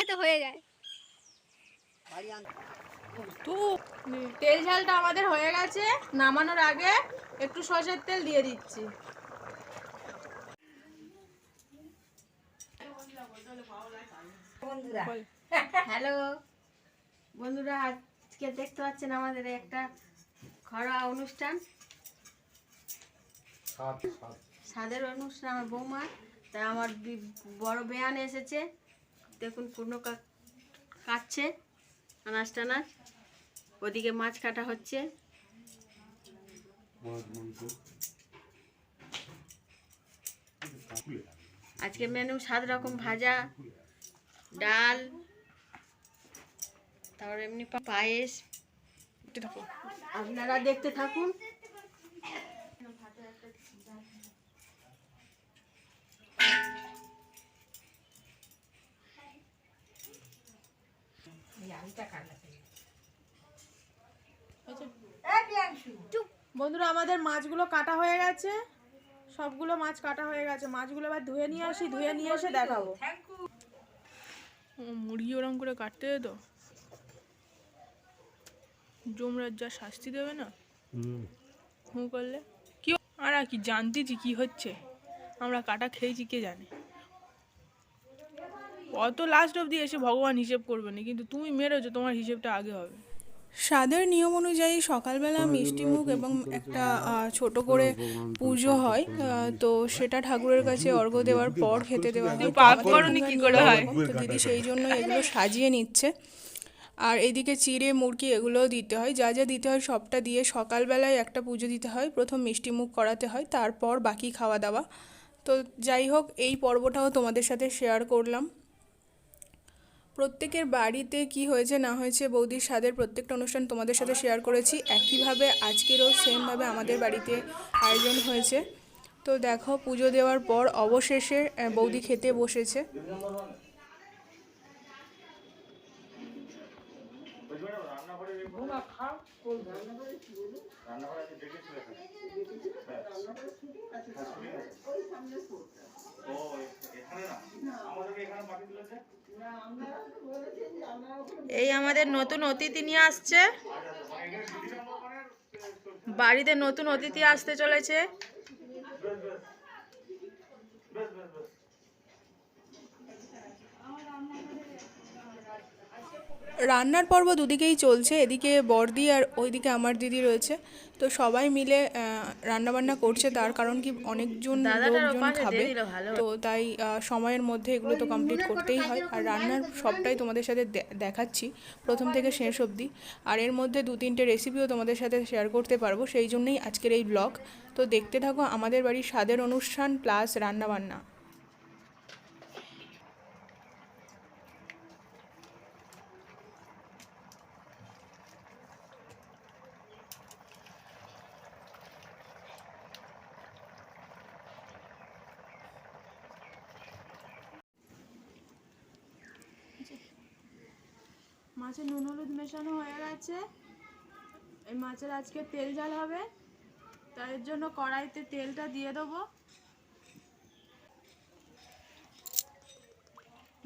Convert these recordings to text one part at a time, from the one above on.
তো হয়ে যায়। তেল ঝালটা আমাদের হয়ে গেছে। নামানোর আগে একটু সরষের তেল দিয়ে দিচ্ছি। হ্যালো বন্ধুরা, আজকে দেখতে পাচ্ছেন আমাদের একটা ঘরোয়া অনুষ্ঠান, স্বাদের অনুষ্ঠান। আমার বৌমা, তাই আমার বড় বেয়ান এসেছে। দেখুন কোনো কাটছে আনাজ টানাজ, ওদিকে মাছ কাটা হচ্ছে। আজকে মেনু 7 রকম ভাজা, ডাল, তারপর এমনি পায়েস। আপনারা দেখতে থাকুন। বন্ধুরা, আমাদের মাছগুলো কাটা হয়ে গেছে, সবগুলো মাছ কাটা হয়ে গেছে। মাছগুলো এবার ধুয়ে নিয়ে আসি, ধুয়ে নিয়ে এসে দেখাবো। মুরগি ওরম করে কাটতে দে তো, জমরাজ যা শাস্তি দেবে না হু করলে কি। আর কি জানতেছি কি হচ্ছে, আমরা কাটা খেয়েছি কে জানে। অত লাস্ট অবধি এসে ভগবান হিসেব করবে না, কিন্তু তুমি মেরেছো, তোমার হিসেবটা আগে হবে। স্বাদের নিয়ম অনুযায়ী সকালবেলা মিষ্টিমুখ এবং একটা ছোট করে পুজো হয়, তো সেটা ঠাকুরের কাছে অর্ঘ্য দেওয়ার পর খেতে দেওয়া হয়। পাপ করনি কি করে হয়, তো দিদি সেই জন্য এগুলো সাজিয়ে নিচ্ছে। আর এদিকে চিড়ে মুরগি এগুলোও দিতে হয়, যা যা দিতে হয় সবটা দিয়ে সকালবেলায় একটা পুজো দিতে হয়। প্রথম মিষ্টিমুখ করাতে হয়, তারপর বাকি খাওয়া দাওয়া। তো যাই হোক, এই পর্বটাও তোমাদের সাথে শেয়ার করলাম। প্রত্যেকের বাড়িতে কি হয়েছে না হয়েছে, বৌদির স্বাদের প্রত্যেকটা অনুষ্ঠান তোমাদের সাথে শেয়ার করেছি। একইভাবে আজকেরও সেমভাবে আমাদের বাড়িতে আয়োজন হয়েছে। তো দেখো, পুজো দেওয়ার পর অবশেষে বৌদি খেতে বসেছে। এই আমাদের নতুন অতিথি নিয়ে আসছে, বাড়িতে নতুন অতিথি আসতে চলেছে। রান্নার পর্ব দুদিকেই চলছে, এদিকে বড়দি আর ওইদিকে আমার দিদি রয়েছে। তো সবাই মিলে রান্নাবান্না করছে, তার কারণ কি অনেকজন লোকজন খাবে, তো তাই সময়ের মধ্যে এগুলো তো কমপ্লিট করতেই হয়। আর রান্নার সবটাই তোমাদের সাথে দেখাচ্ছি প্রথম থেকে শেষ অবধি। আর এর মধ্যে 2-3টে রেসিপিও তোমাদের সাথে শেয়ার করতে পারবো, সেই জন্যই আজকের এই ব্লগ। তো দেখতে থাকো আমাদের বাড়ির স্বাদের অনুষ্ঠান প্লাস রান্নাবান্না। মাছের নুন হলুদ মেশানো হয়ে গেছে। এই মাছের আজকে তেল ঝাল হবে, তাই এর জন্য কড়াইতে তেলটা দিয়ে দেবো।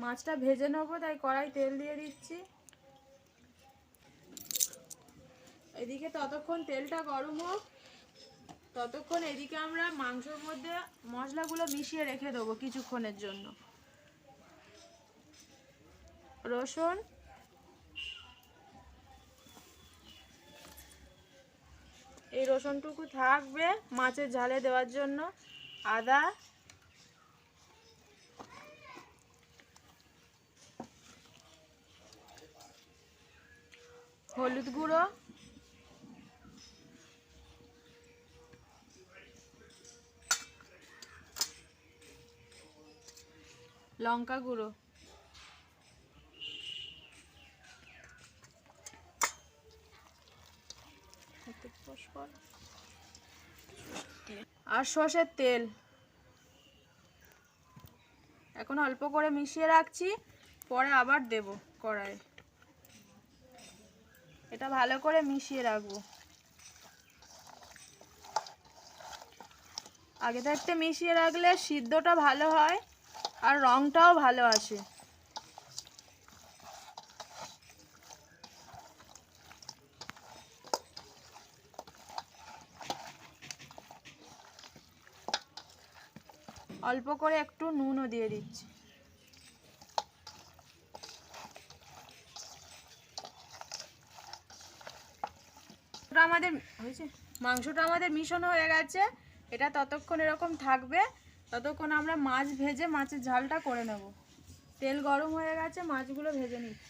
মাছটা ভেজে নেবো, তাই কড়াই তেল দিয়ে দিচ্ছি। এদিকে ততক্ষণ তেলটা গরম হোক, ততক্ষণ এদিকে আমরা মাংসের মধ্যে মশলাগুলো মিশিয়ে রেখে দেবো কিছুক্ষণের জন্য। রসুন, এই রসুনটুকু থাকবে মাছের ঝালে দেওয়ার জন্য। আদা, হলুদ গুঁড়ো, লঙ্কা গুঁড়ো, আর সর্ষের তেল। এখন অল্প করে মিশিয়ে রাখছি, পরে আবার দেব কড়াইয়ে। এটা ভালো করে মিশিয়ে রাখবো, আগে থাকতে মিশিয়ে রাখলে সিদ্ধটা ভালো হয় আর রঙটাও ভালো আসে। অল্প করে একটু নুনও দিয়ে দিচ্ছি। মাংসটা আমাদের মিশানো হয়ে গেছে। এটা ততক্ষণ এরকম থাকবে, ততক্ষণ আমরা মাছ ভেজে মাছের ঝালটা করে নেব। তেল গরম হয়ে গেছে, মাছগুলো ভেজে নিচ্ছি।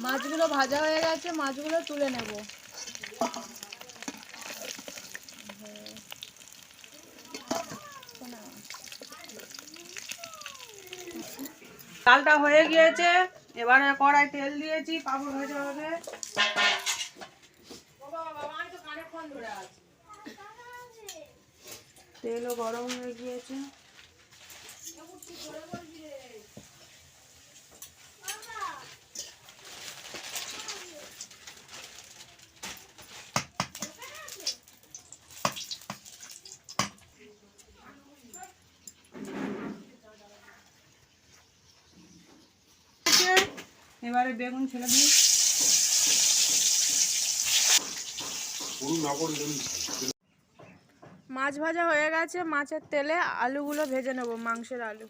মাছগুলো ভাজা হয়ে গেছে, মাছগুলো তুলে নেব। ডালটা হয়ে গিয়েছে, এবারে কড়াই তেল দিয়েছি, পাঁপড় ভাজা হবে। তেলও গরম হয়ে গিয়েছে। এবারে বেগুন ছেড়ে দিই। মাছ ভাজা হয়ে গেছে, মাছের তেলে আলুগুলো ভেজে নেব, মাংসের আলু।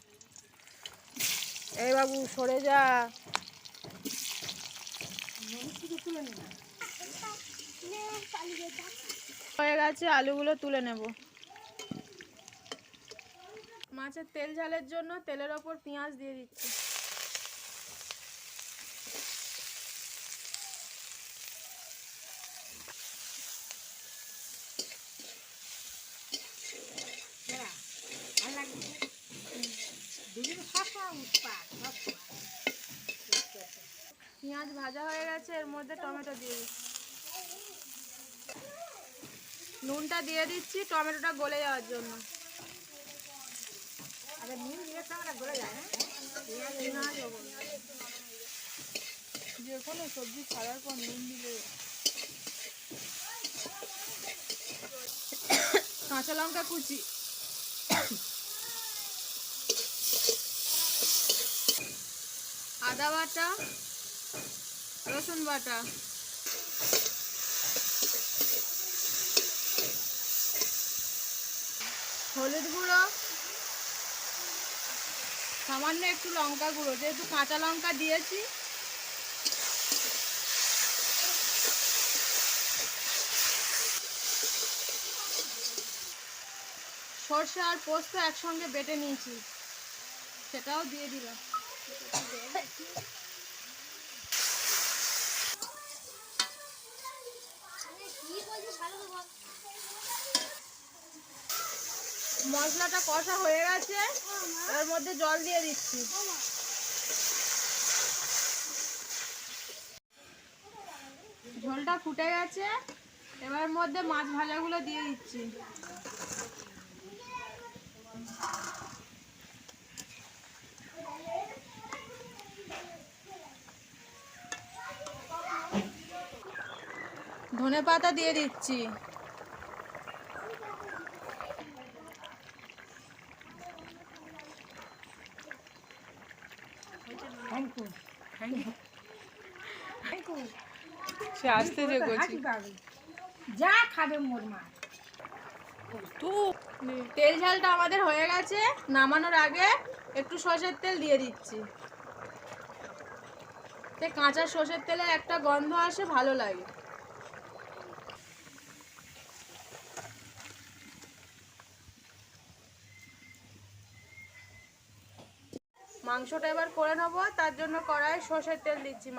এই বাবু সরে যা। হয়ে গেছে, আলুগুলো তুলে নেব। মাছের তেল ঝালের জন্য তেলের ওপর পেঁয়াজ দিয়ে দিচ্ছি। পেঁয়াজ ভাজা হয়ে গেছে, এর মধ্যে টমেটো দিয়ে দিচ্ছি। নুনটা দিয়ে দিচ্ছি টমেটোটা গলে যাওয়ার জন্য। যে কোনো সবজি ছাড়ার পর নুন দিলে। কাঁচা লঙ্কা কুচি, আদা বাটা, রসুন বাটা, হলুদ গুঁড়ো, সামান্য একটু লঙ্কা গুঁড়ো, যেহেতু কাঁচা লঙ্কা দিয়েছি। সর্ষে আর পোস্ত একসঙ্গে বেটে নিয়েছি, সেটাও দিয়ে দিলাম। মশলাটা কষা হয়ে গেছে, এর মধ্যে জল দিয়ে দিচ্ছি। ঝোলটা ফুটে গেছে, এবার মধ্যে মাছ ভাজাগুলো দিয়ে দিচ্ছি। ধনেপাতা দিয়ে দিচ্ছি। সে আসতে যে করছি যা খাবে মোর মা। তেল ঝালটা আমাদের হয়ে গেছে, নামানোর আগে একটু সরষের তেল দিয়ে দিচ্ছি। কাঁচা সরষের তেলে একটা গন্ধ আসে, ভালো লাগে। মাংসটা এবার করে নেবো, তার জন্য কড়াই সরষের তেল দিচ্ছি।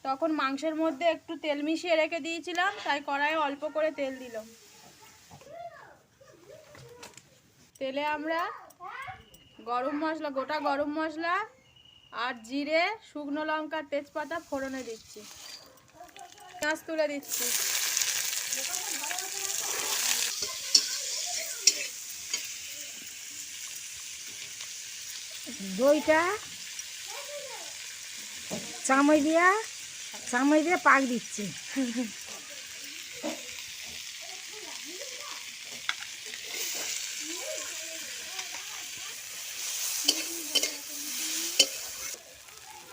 তখন মাংসের মধ্যে একটু তেল মিশিয়ে রেখে দিয়েছিলাম, তাই কড়াইয়ে অল্প করে তেল দিলাম। তেলে আমরা গরম মশলা, গোটা গরম মশলা আর জিরে, শুকনো লঙ্কা, তেজপাতা ফোড়নে দিচ্ছি। পেঁয়াজ তুলে দিচ্ছি। দইটা চামচ দিয়ে পাক দিচ্ছি।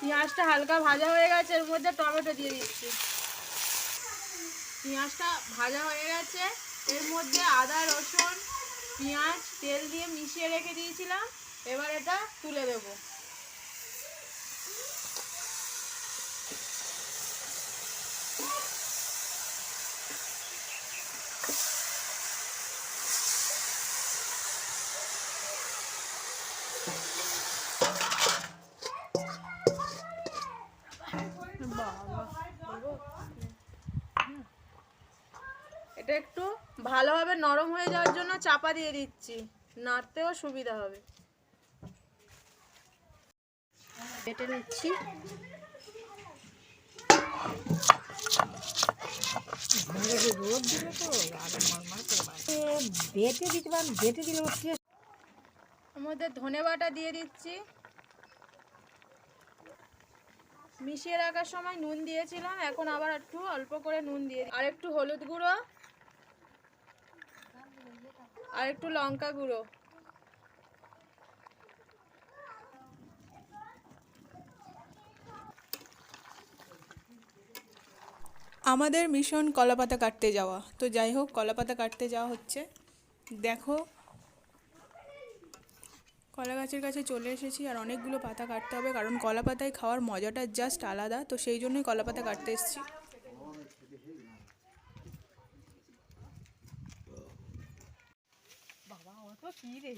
পেঁয়াজটা হালকা ভাজা হয়ে গেছে, এর মধ্যে টমেটো দিয়ে দিচ্ছি। পেঁয়াজটা ভাজা হয়ে গেছে, এর মধ্যে আদা রসুন পেঁয়াজ তেল দিয়ে মিশিয়ে রেখে দিয়েছিলাম, এবার এটা তুলে দেবো। এটা একটু ভালোভাবে নরম হয়ে যাওয়ার জন্য চাপা দিয়ে দিচ্ছি, নাড়তেও সুবিধা হবে। কেটে নিচ্ছি। এর মধ্যে ধনে বাটা দিয়ে দিচ্ছি। মিশিয়ে রাখার সময় নুন দিয়েছিলাম, এখন আবার একটু অল্প করে নুন দিয়ে আর একটু হলুদ গুঁড়ো আর একটু লঙ্কা গুঁড়ো। আমাদের মিশন কলাপাতা কাটতে যাওয়া, তো যাই হোক কলাপাতা কাটতে যাওয়া হচ্ছে। দেখো কলা গাছের কাছে চলে এসেছি, আর অনেকগুলো পাতা কাটতে হবে, কারণ কলা পাতায় খাওয়ার মজাটা জাস্ট আলাদা, তো সেই জন্যই কলা পাতা কাটতে এসেছি। বাবা অত কি রে,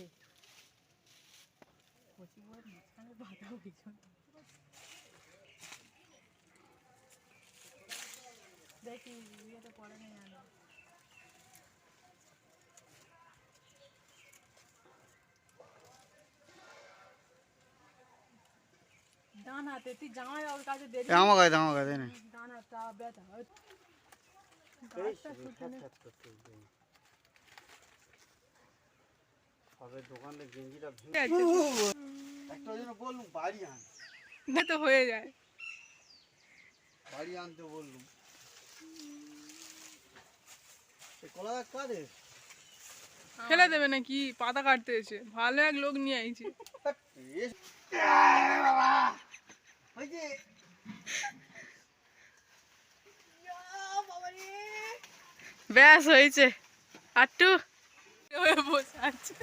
দেখি ইয়েতে পড়ে নেই জানো। ডান হাতে তুই জামাই ওর কাছে দেরি আমাকে না ডান হাতটা ব্যথা সবে দোকানে গেঞ্জিটা একটা জন্য বললুম বাড়ি আন, তো হয়ে যায়, বাড়ি আনতে বললুম। কলা গাছ কাদের? ফেলে দেবে নাকি, পাতা কাটতে এসে ভালো এক লোক নিয়ে আইছি। ব্যাস হয়েছে, আটটু বসে আছে।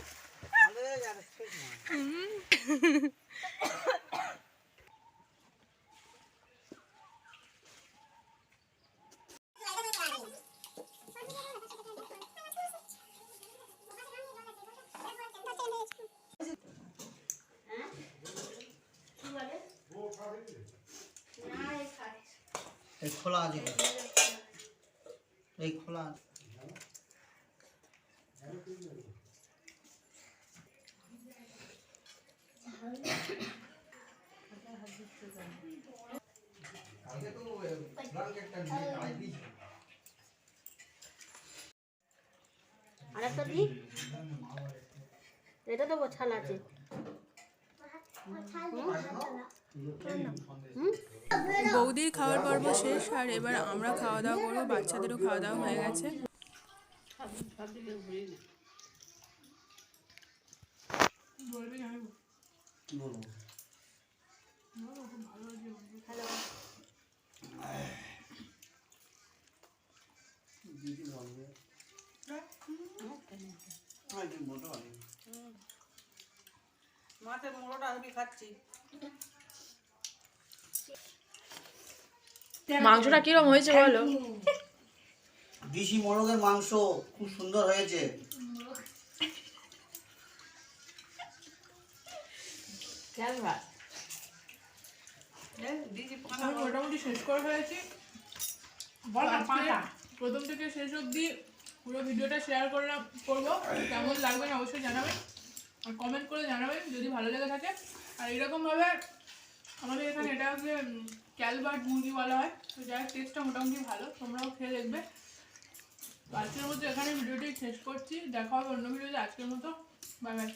এই খোলা আছে, এই খোলা আছে। আরেকটা দিই, এটা তো ছাল আছে। বৌদির খাওয়ার পর্ব শেষ, আর এবার আমরা খাওয়া দাওয়া করবো, বাচ্চাদেরও খাওয়া দাওয়া হয়ে গেছে। মাছের মোড়োটা আমি খাচ্ছি। মাংসটা কিরকম হয়েছে বলো? দেশি মোরগের মাংস খুব সুন্দর হয়েছে। আমি মোটামুটি শেষ করে ফেলেছি। প্রথম থেকে শেষ অবধি পুরো ভিডিওটা শেয়ার করবো, কেমন লাগবে অবশ্যই জানাবেন, আর কমেন্ট করে জানাবেন যদি ভালো লেগে থাকে। আর এরকমভাবে আমাদের এখানে এটা হচ্ছে ক্যালবার্ট মুরগি বলা হয়, তো যার টেস্টটা মোটামুটি ভালো, তোমরাও খেয়ে দেখবে। তো আজকের মতো এখানে ভিডিওটি শেষ করছি, দেখা হবে অন্য ভিডিওতে। আজকের মতো বাই বাই।